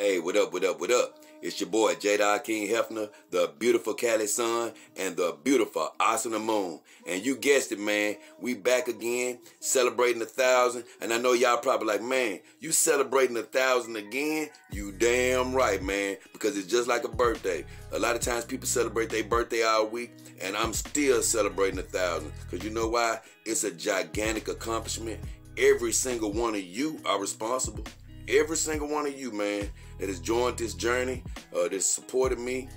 Hey, what up, what up, what up? It's your boy, J. King Hefner, the beautiful Cali Sun, and the beautiful Asuna Moon. And you guessed it, man. We back again, celebrating 1,000. And I know y'all probably like, man, you celebrating 1,000 again? You damn right, man. Because it's just like a birthday. A lot of times people celebrate their birthday all week, and I'm still celebrating 1,000. Because you know why? It's a gigantic accomplishment. Every single one of you are responsible. Every single one of you, man, that has joined this journey, that supported me,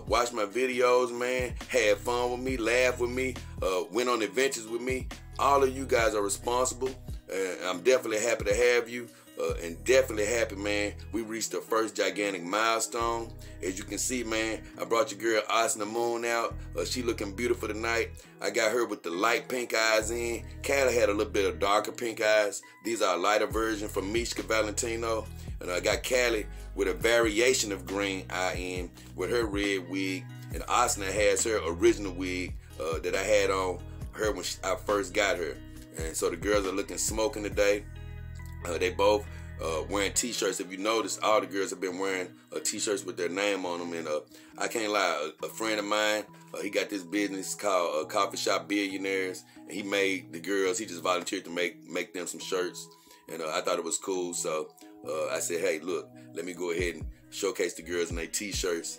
watched my videos, man, had fun with me, laughed with me, went on adventures with me. All of you guys are responsible. I'm definitely happy to have you, and definitely happy, man. We reached the first gigantic milestone. As you can see, man, I brought your girl Asuna Moon out. She looking beautiful tonight. I got her with the light pink eyes in. Cali had a little bit of darker pink eyes. These are a lighter version from Mishka Valentino. And I got Cali with a variation of green eye in with her red wig. And Asuna has her original wig that I had on her when I first got her. And so the girls are looking smoking today. They both wearing t-shirts. If you notice, all the girls have been wearing t-shirts with their name on them. And I can't lie, a friend of mine, he got this business called Coffee Shop Billionaires. And he made the girls, he just volunteered to make them some shirts. And I thought it was cool. So I said, hey, look, let me go ahead and showcase the girls in their t-shirts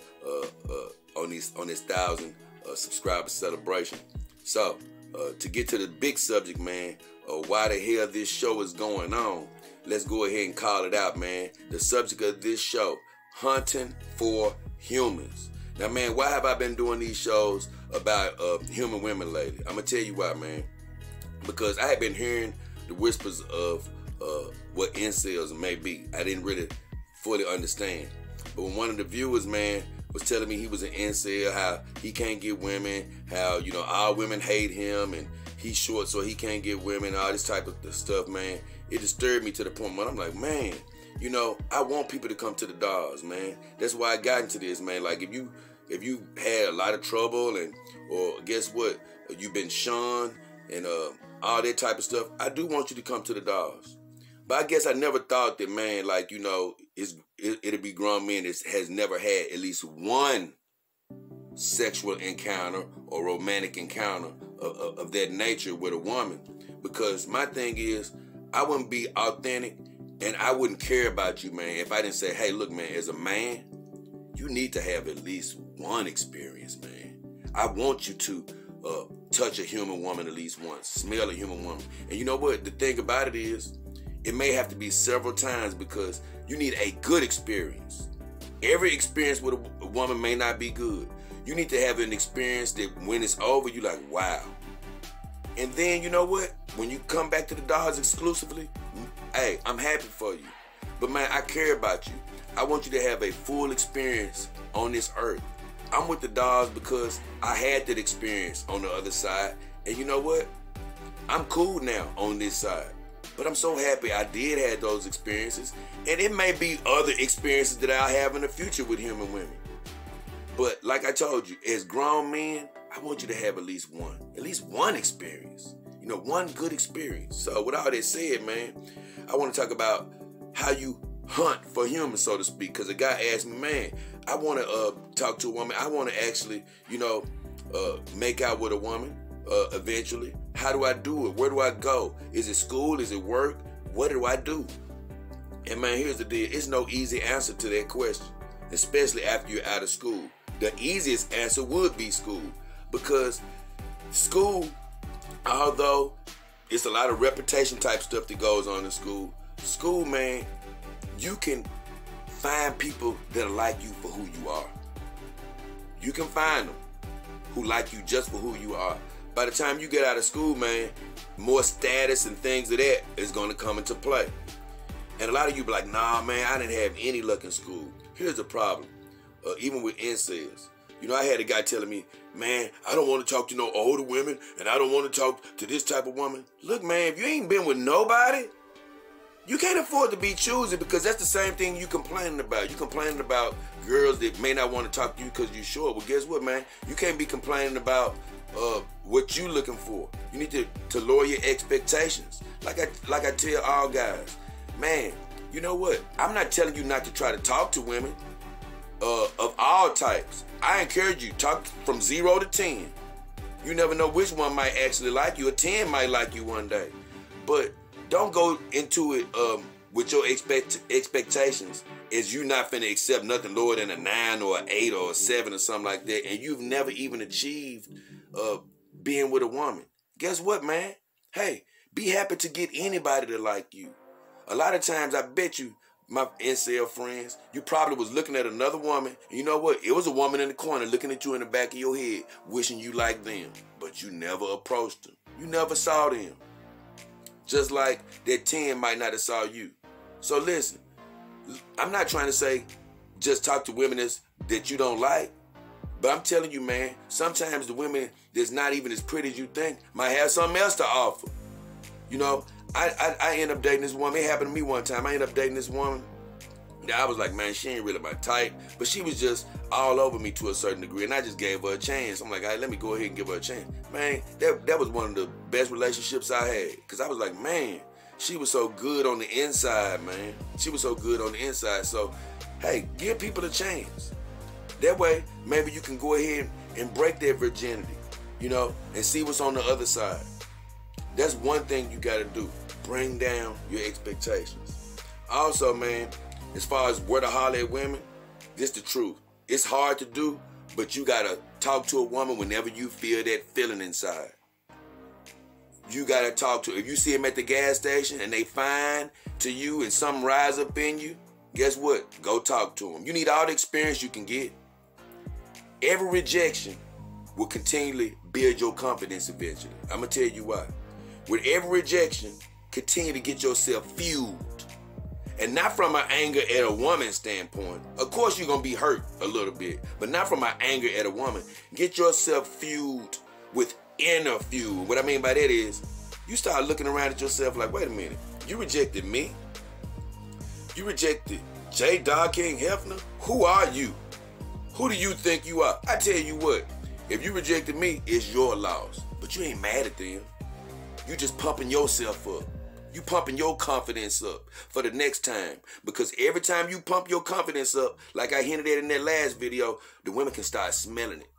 on this 1,000 subscriber celebration. So to get to the big subject, man, why the hell this show is going on, let's go ahead and call it out, man. The subject of this show, hunting for humans. Now, man, why have I been doing these shows about human women lately? I'm going to tell you why, man. Because I have been hearing the whispers of what incels may be. I didn't really fully understand. But when one of the viewers, man, was telling me he was an incel, how he can't get women, how, you know, all women hate him, and he's short so he can't get women, all this type of stuff, man, it disturbed me to the point where I'm like, man, you know, I want people to come to the doors, man. That's why I got into this, man. Like, if you had a lot of trouble, and or guess what, you've been shunned and all that type of stuff, I do want you to come to the doors. But I guess I never thought that, man, like, you know, it'll be grown men that has never had at least one sexual encounter or romantic encounter of that nature with a woman. Because my thing is, I wouldn't be authentic and I wouldn't care about you, man, if I didn't say, hey, look, man, as a man, you need to have at least one experience, man. I want you to touch a human woman at least once, smell a human woman. And you know what? The thing about it is, it may have to be several times because you need a good experience. Every experience with a woman may not be good. You need to have an experience that when it's over, you're like, wow. And then, you know what? When you come back to the dogs exclusively, hey, I'm happy for you. But, man, I care about you. I want you to have a full experience on this earth. I'm with the dogs because I had that experience on the other side. And you know what? I'm cool now on this side. But I'm so happy I did have those experiences. And it may be other experiences that I'll have in the future with human women. But like I told you, as grown men, I want you to have at least one experience. You know, one good experience. So with all that said, man, I want to talk about how you hunt for humans, so to speak. Because a guy asked me, man, I want to talk to a woman. I want to actually, you know, make out with a woman eventually. How do I do it? Where do I go? Is it school? Is it work? What do I do? And man, here's the deal. It's no easy answer to that question, especially after you're out of school. The easiest answer would be school, because school, although it's a lot of reputation type stuff that goes on in school, man, you can find people that like you for who you are. You can find them who like you just for who you are. By the time you get out of school, man, more status and things of that is going to come into play. And a lot of you be like, nah, man, I didn't have any luck in school. Here's the problem. Even with incels. You know, I had a guy telling me, man, I don't want to talk to no older women, and I don't want to talk to this type of woman. Look, man, if you ain't been with nobody, you can't afford to be choosy, because that's the same thing you complaining about. You complaining about girls that may not want to talk to you because you're short. Well, guess what, man? You can't be complaining about what you looking for. You need to lower your expectations. Like I tell all guys, man, you know what? I'm not telling you not to try to talk to women of all types. I encourage you, talk from 0 to 10. You never know which one might actually like you. A 10 might like you one day. But don't go into it with your expectations as you not finna accept nothing lower than a 9 or an 8 or a 7 or something like that, and you've never even achieved being with a woman. Guess what, man? Hey, be happy to get anybody to like you. A lot of times, I bet you, my incel friends, you probably was looking at another woman, and you know what? It was a woman in the corner looking at you in the back of your head, wishing you liked them, but you never approached them. You never saw them. Just like that 10 might not have saw you. So listen, I'm not trying to say just talk to women that you don't like, but I'm telling you, man, sometimes the women that's not even as pretty as you think might have something else to offer. You know, I ended up dating this woman. It happened to me one time. I ended up dating this woman. I was like, man, she ain't really my type, but she was just all over me to a certain degree, and I just gave her a chance. I'm like, all right, let me go ahead and give her a chance. Man, that was one of the best relationships I had, because I was like, man, she was so good on the inside, man. She was so good on the inside. So, hey, give people a chance. That way, maybe you can go ahead and break their virginity, you know, and see what's on the other side. That's one thing you got to do. Bring down your expectations. Also, man, as far as where to holler at women, this the truth. It's hard to do, but you got to talk to a woman whenever you feel that feeling inside. You got to talk to her. If you see them at the gas station and they fine to you and something rise up in you, guess what? Go talk to them. You need all the experience you can get. Every rejection will continually build your confidence eventually. I'm going to tell you why. With every rejection, continue to get yourself fueled. And not from an anger at a woman's standpoint. Of course, you're going to be hurt a little bit, but not from an anger at a woman. Get yourself fueled with inner fuel. What I mean by that is, you start looking around at yourself like, wait a minute, you rejected me? You rejected J. Dog King Hefner? Who are you? Who do you think you are? I tell you what, if you rejected me, it's your loss. But you ain't mad at them. You just pumping yourself up. You pumping your confidence up for the next time. Because every time you pump your confidence up, like I hinted at in that last video, the women can start smelling it.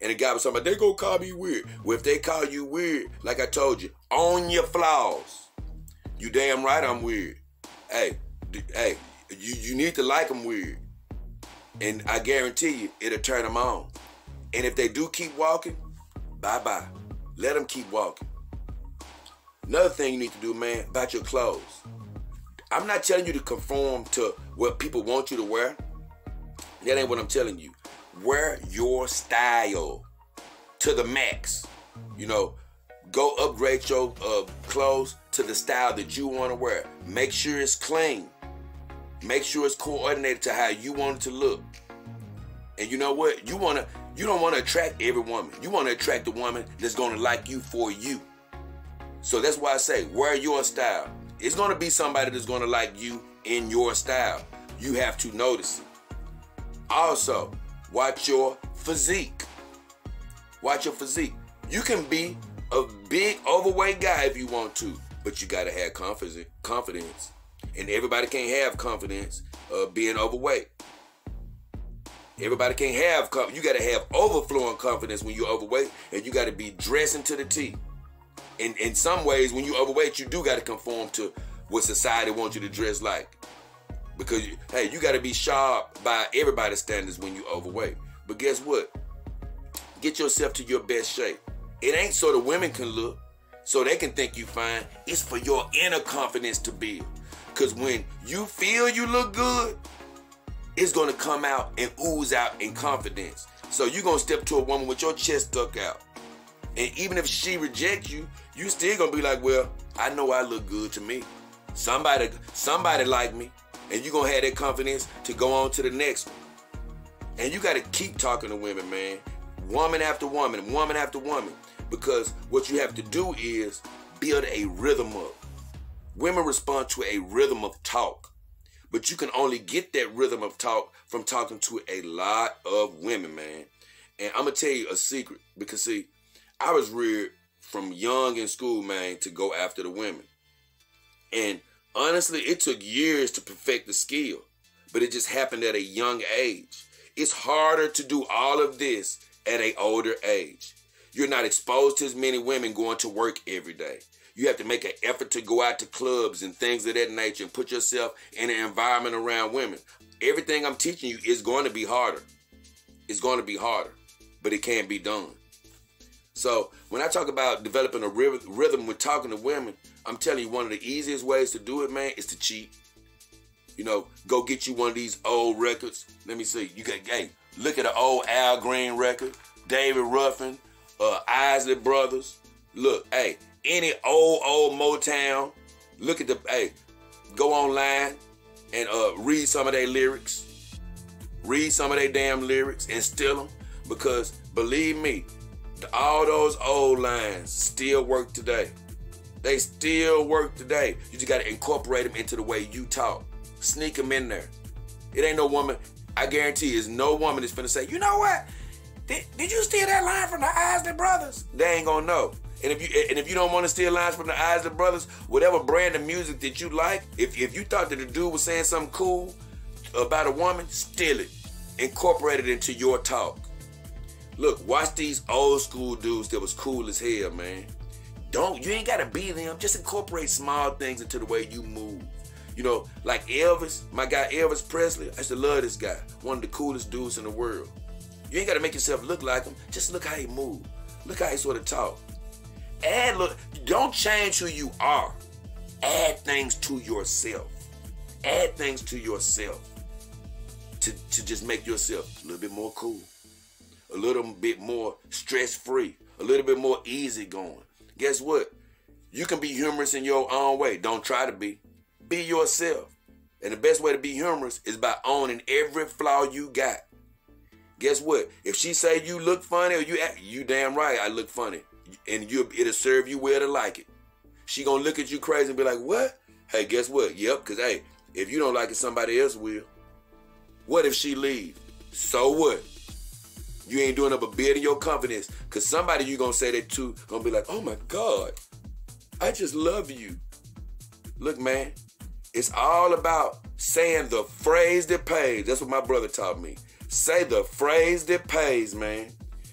And the guy was talking about, they gonna call me weird. Well, if they call you weird, like I told you, own your flaws. You damn right I'm weird. Hey, you need to like them weird. And I guarantee you, it'll turn them on. And if they do keep walking, bye-bye. Let them keep walking. Another thing you need to do, man, about your clothes. I'm not telling you to conform to what people want you to wear. That ain't what I'm telling you. Wear your style to the max. You know, go upgrade your clothes to the style that you want to wear. Make sure it's clean. Make sure it's coordinated to how you want it to look. And you know what? You don't want to attract every woman. You want to attract the woman that's going to like you for you. So that's why I say, wear your style. It's going to be somebody that's going to like you in your style. You have to notice it. Also, watch your physique. Watch your physique. You can be a big, overweight guy if you want to, but you got to have confidence. And everybody can't have confidence being overweight. Everybody can't have confidence. You got to have overflowing confidence when you're overweight, and you got to be dressing to the T. In some ways, when you're overweight, you do got to conform to what society wants you to dress like. Because, hey, you got to be sharp by everybody's standards when you're overweight. But guess what? Get yourself to your best shape. It ain't so the women can look, so they can think you fine. It's for your inner confidence to build. Because when you feel you look good, it's going to come out and ooze out in confidence. So you're going to step to a woman with your chest stuck out. And even if she rejects you, you still going to be like, well, I know I look good to me. Somebody like me. And you're going to have that confidence to go on to the next one. And you got to keep talking to women, man. Woman after woman, woman after woman. Because what you have to do is build a rhythm up. Women respond to a rhythm of talk. But you can only get that rhythm of talk from talking to a lot of women, man. And I'm going to tell you a secret. Because, see, I was reared from young in school, man, to go after the women. And Honestly, it took years to perfect the skill, but it just happened at a young age. It's harder to do all of this at an older age. You're not exposed to as many women going to work every day. You have to make an effort to go out to clubs and things of that nature and put yourself in an environment around women. Everything I'm teaching you is going to be harder. It's going to be harder, but it can be done. So when I talk about developing a rhythm with talking to women, I'm telling you one of the easiest ways to do it, man, is to cheat. You know, go get you one of these old records. Let me see. You got, hey, look at an old Al Green record, David Ruffin, Isley Brothers. Look, hey, any old Motown. Look at the, hey, go online and read some of their lyrics. Read some of their damn lyrics and steal them, because believe me, all those old lines still work today. They still work today. You just got to incorporate them into the way you talk. Sneak them in there. It ain't no woman, I guarantee you, there's no woman that's finna say, you know what? Did you steal that line from the Isley Brothers? They ain't gonna know. And if you don't want to steal lines from the Isley Brothers, whatever brand of music that you like, if you thought that the dude was saying something cool about a woman, steal it. Incorporate it into your talk. Look, watch these old school dudes that was cool as hell, man. You ain't gotta be them. Just incorporate small things into the way you move. You know, like Elvis, my guy Elvis Presley. I used to love this guy. One of the coolest dudes in the world. You ain't gotta make yourself look like him. Just look how he move. Look how he sort of talk. Don't change who you are. Add things to yourself. Add things to yourself to just make yourself a little bit more cool, a little bit more stress-free, a little bit more easygoing. Guess what? You can be humorous in your own way. Don't try to be. Be yourself. And the best way to be humorous is by owning every flaw you got. Guess what? If she say you look funny, or you damn right I look funny, and it'll serve you well to like it. She gonna look at you crazy and be like, what? Hey, guess what? Yep, because hey, if you don't like it, somebody else will. What if she leave? So what? You ain't doing up a bit of your confidence, because somebody you gonna say that to gonna be like, oh my God, I just love you. Look, man, it's all about saying the phrase that pays. That's what my brother taught me. Say the phrase that pays, man.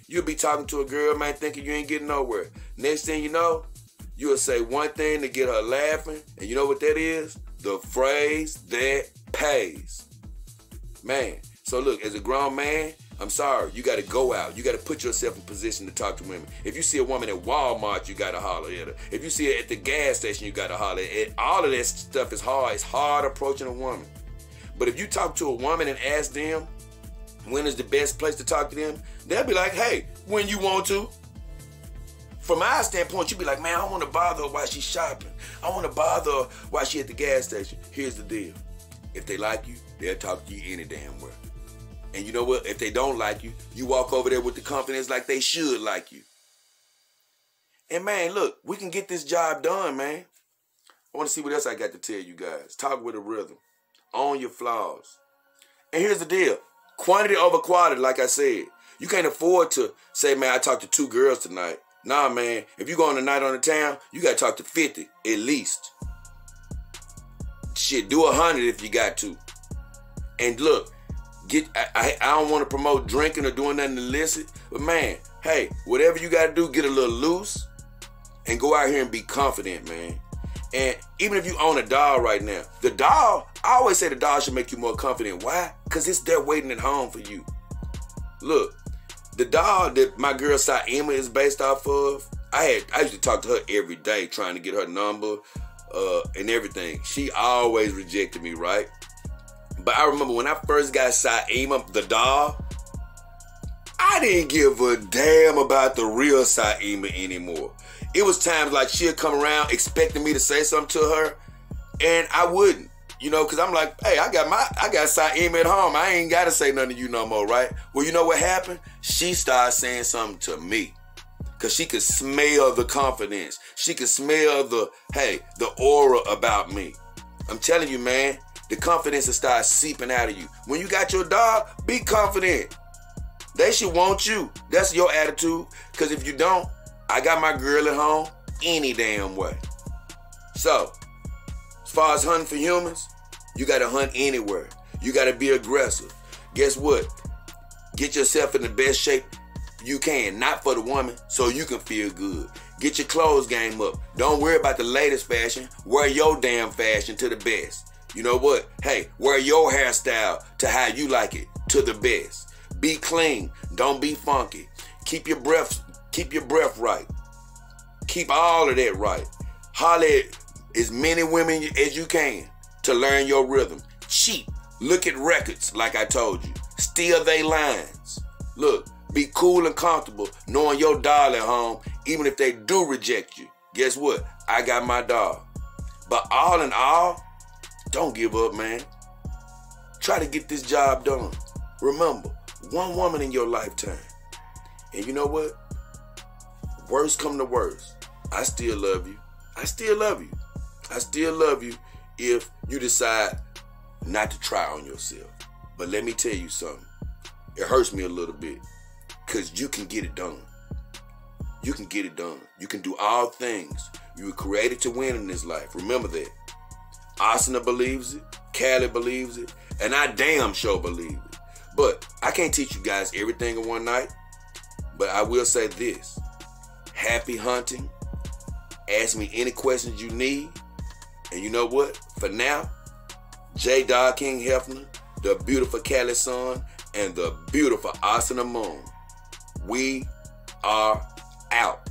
You'll be talking to a girl, man, thinking you ain't getting nowhere. Next thing you know, you'll say one thing to get her laughing, and you know what that is? The phrase that pays. Man, so look, as a grown man, I'm sorry, you got to go out. You got to put yourself in position to talk to women. If you see a woman at Walmart, you got to holler at her. If you see her at the gas station, you got to holler at her. All of that stuff is hard. It's hard approaching a woman. But if you talk to a woman and ask them when is the best place to talk to them, they'll be like, hey, when you want to. From my standpoint, you be like, man, I want to bother her while she's shopping. I want to bother her while she's at the gas station. Here's the deal. If they like you, they'll talk to you any damn where. And you know what? If they don't like you, you walk over there with the confidence like they should like you. And man, look, we can get this job done, man. I want to see what else I got to tell you guys. Talk with a rhythm. Own your flaws. And here's the deal. Quantity over quality, like I said. You can't afford to say, man, I talked to 2 girls tonight. Nah, man. If you go on a night on the town, you got to talk to 50 at least. Shit, do 100 if you got to. And look, I don't want to promote drinking or doing nothing illicit, but man, hey, whatever you got to do, get a little loose and go out here and be confident, man. And even if you own a doll right now, the doll, I always say the doll should make you more confident. Why? Because it's there waiting at home for you. Look, the doll that my girl Saima is based off of, I used to talk to her every day trying to get her number and everything. She always rejected me, right? But I remember when I first got Saima, the doll, I didn't give a damn about the real Saima anymore. It was times like she'd come around expecting me to say something to her, and I wouldn't, you know, because I'm like, hey, I got Saima at home. I ain't got to say nothing to you no more, right? Well, you know what happened? She started saying something to me because she could smell the confidence. She could smell the aura about me. I'm telling you, man, the confidence will start seeping out of you. When you got your dog, be confident. They should want you. That's your attitude. Because if you don't, I got my girl at home any damn way. So far as hunting for humans, you got to hunt anywhere. You got to be aggressive. Guess what? Get yourself in the best shape you can, not for the woman, so you can feel good. Get your clothes game up. Don't worry about the latest fashion. Wear your damn fashion to the best. You know what? Hey, wear your hairstyle to how you like it, to the best. Be clean. Don't be funky. Keep your breath right. Keep all of that right. Holler at as many women as you can to learn your rhythm. Cheat. Look at records like I told you. Steal they lines. Look, be cool and comfortable knowing your doll at home, even if they do reject you. Guess what? I got my doll. But all in all, don't give up, man. Try to get this job done. Remember, one woman in your lifetime. And you know what? Worst come to worst, I still love you. I still love you. I still love you if you decide not to try on yourself. But let me tell you something. It hurts me a little bit because you can get it done. You can get it done. You can do all things. You were created to win in this life. Remember that. Asuna believes it. Callie believes it. And I damn sure believe it. But I can't teach you guys everything in one night. But I will say this. Happy hunting. Ask me any questions you need. And you know what? For now, J. Dog King Hefner, the beautiful Callie Sun, and the beautiful Asuna Moon. We are out.